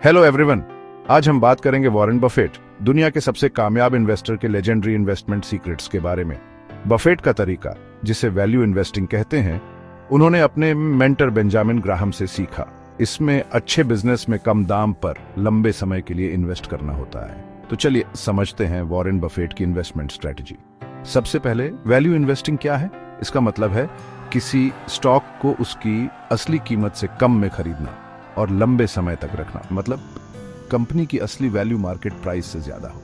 Hello everyone. आज हम बात करेंगे वॉरेन बफेट, दुनिया के सबसे कामयाब इन्वेस्टर के लेजेंडरी इन्वेस्टमेंट सीक्रेट्स के बारे में। बफेट का तरीका, जिसे वैल्यू इन्वेस्टिंग कहते हैं, उन्होंने अपने मेंटर बेंजामिन ग्राहम से सीखा। इसमें अच्छे बिजनेस में कम दाम पर लंबे समय के लिए इन्वेस्ट करना होता है। तो चलिए समझते हैं वॉरेन बफेट की इन्वेस्टमेंट स्ट्रेटजी। सबसे पहले, वैल्यू इन्वेस्टिंग क्या है? इसका मतलब है किसी स्टॉक को उसकी असली कीमत से कम में खरीदना और लंबे समय तक रखना, मतलब कंपनी की असली वैल्यू मार्केट प्राइस से ज्यादा हो।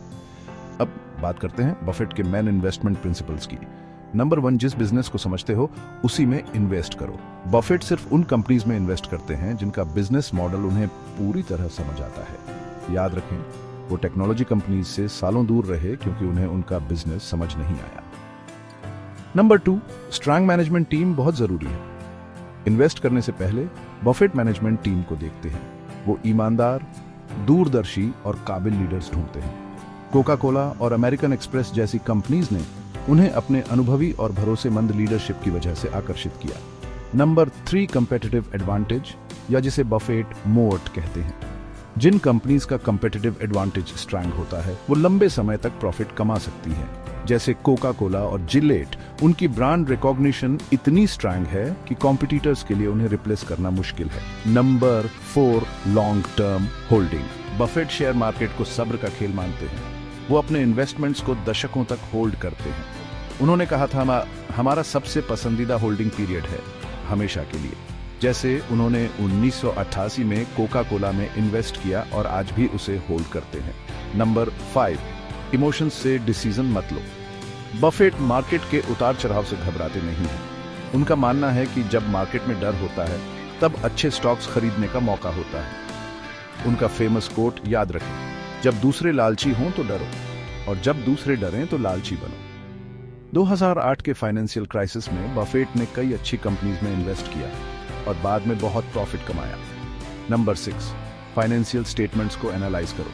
अब बात करते हैं बफेट के मेन इन्वेस्टमेंट प्रिंसिपल्स की। नंबर 1, जिस बिजनेस को समझते हो उसी में इन्वेस्ट करो। बफेट सिर्फ उन कंपनीज में इन्वेस्ट करते हैं जिनका बिजनेस मॉडल उन्हें पूरी तरह समझ आता है। याद रखें, वो टेक्नोलॉजी कंपनीज से सालों दूर रहे क्योंकि उन्हें उनका बिजनेस समझ नहीं आया। नंबर 2, स्ट्रांग मैनेजमेंट टीम बहुत जरूरी है। इन्वेस्ट करने से पहले बफेट मैनेजमेंट टीम को देखते हैं। वो ईमानदार, दूरदर्शी और काबिल लीडर्स ढूंढते हैं। कोका कोला और अमेरिकन एक्सप्रेस जैसी कंपनीज ने उन्हें अपने अनुभवी और भरोसेमंद लीडरशिप की वजह से आकर्षित किया। नंबर 3, कंपेटिटिव एडवांटेज, या जिसे बफेट मोट कहते हैं। जिन कंपनीज का कंपेटिटिव एडवांटेज स्ट्रांग होता है, वो लंबे समय तक प्रॉफिट कमा सकती है। जैसे कोका कोला और जिलेट, उनकी ब्रांड रिकॉग्निशन इतनी स्ट्रांग है कि कॉम्पिटिटर्स के लिए उन्हें रिप्लेस करना मुश्किल है। Number 4, long term holding. Buffett share market को सब्र का खेल मानते हैं। वो अपने इन्वेस्टमेंट्स को दशकों तक होल्ड करते हैं। उन्होंने कहा था, हमारा सबसे पसंदीदा होल्डिंग पीरियड है हमेशा के लिए। जैसे उन्होंने 1988 में कोका कोला में इन्वेस्ट किया और आज भी उसे होल्ड करते हैं। नंबर 5, इमोशंस से डिसीजन मत लो। बफेट मार्केट के उतार चढ़ाव से घबराते नहीं हैं। उनका मानना है कि जब मार्केट में डर होता है तब अच्छे स्टॉक्स खरीदने का मौका होता है। उनका फेमस कोट याद रखें, जब दूसरे लालची हों तो डरो, और जब दूसरे डरें तो लालची बनो। 2008 के फाइनेंशियल क्राइसिस में बफेट ने कई अच्छी कंपनीज में इन्वेस्ट किया और बाद में बहुत प्रॉफिट कमाया। नंबर 6, फाइनेंशियल स्टेटमेंट्स को एनालाइज करो।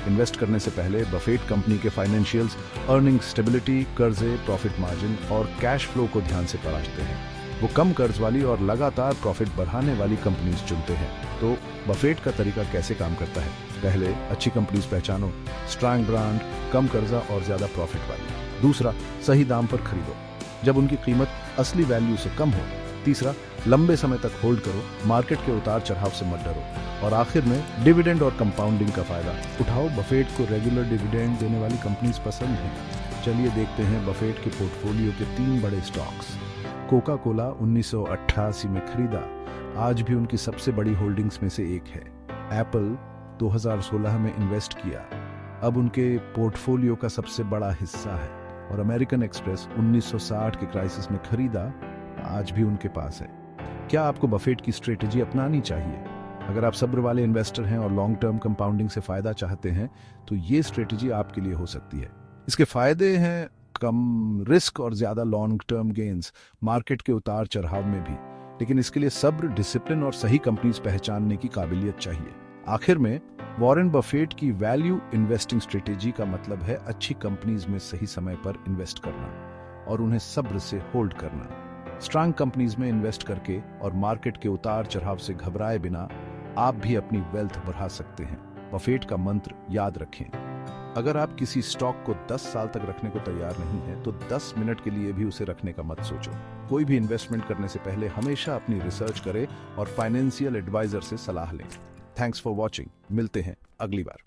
इन्वेस्ट करने से पहले बफेट कंपनी के फाइनेंशियल्स, अर्निंग स्टेबिलिटी, कर्जे, प्रॉफिट मार्जिन और कैश फ्लो को ध्यान से तलाशते हैं। वो कम कर्ज वाली और लगातार प्रॉफिट बढ़ाने वाली कंपनीज चुनते हैं। तो बफेट का तरीका कैसे काम करता है? पहले, अच्छी कंपनीज पहचानो, स्ट्रांग ब्रांड, कम कर्जा और ज्यादा प्रॉफिट वाली। दूसरा, सही दाम पर खरीदो जब उनकी कीमत असली वैल्यू से कम हो। तीसरा, लंबे समय तक होल्ड करो, मार्केट के उतार चढ़ाव से मत डरो। और आखिर में, डिविडेंड और कंपाउंडिंग का फायदा उठाओ। बफेट को रेगुलर डिविडेंड देने वाली कंपनीज पसंद हैं। चलिए देखते हैं बफेट के पोर्टफोलियो के 3 बड़े स्टॉक्स। कोका कोला 1988 में खरीदा, आज भी उनकी सबसे बड़ी होल्डिंग्स में से एक है। एप्पल 2016 में इन्वेस्ट किया, अब उनके पोर्टफोलियो का सबसे बड़ा हिस्सा है। और अमेरिकन एक्सप्रेस 1960 के क्राइसिस में खरीदा, आज भी उनके पास है। क्या आपको बफेट की स्ट्रेटेजी अपनानी चाहिए? अगर आप सब्र वाले इन्वेस्टर हैं और लॉन्ग टर्म कंपाउंडिंग से फायदा चाहते हैं तो ये स्ट्रेटेजी आपके लिए हो सकती है। इसके फायदे हैं कम रिस्क और ज्यादा लॉन्ग टर्म गेन्स मार्केट के उतार चढ़ाव में भी, लेकिन इसके लिए सब्र, डिसिप्लिन और सही कंपनीज पहचानने की काबिलियत चाहिए। आखिर में, वॉरेन बफेट की वैल्यू इन्वेस्टिंग स्ट्रेटेजी का मतलब है अच्छी कंपनीज में सही समय पर इन्वेस्ट करना और उन्हें सब्र से होल्ड करना। स्ट्रांग कंपनीज में इन्वेस्ट करके और मार्केट के उतार चढ़ाव से घबराए बिना आप भी अपनी वेल्थ बढ़ा सकते हैं। बफेट का मंत्र याद रखें, अगर आप किसी स्टॉक को 10 साल तक रखने को तैयार नहीं है तो 10 मिनट के लिए भी उसे रखने का मत सोचो। कोई भी इन्वेस्टमेंट करने से पहले हमेशा अपनी रिसर्च करें और फाइनेंशियल एडवाइजर से सलाह लें। Thanks for watching. मिलते हैं अगली बार।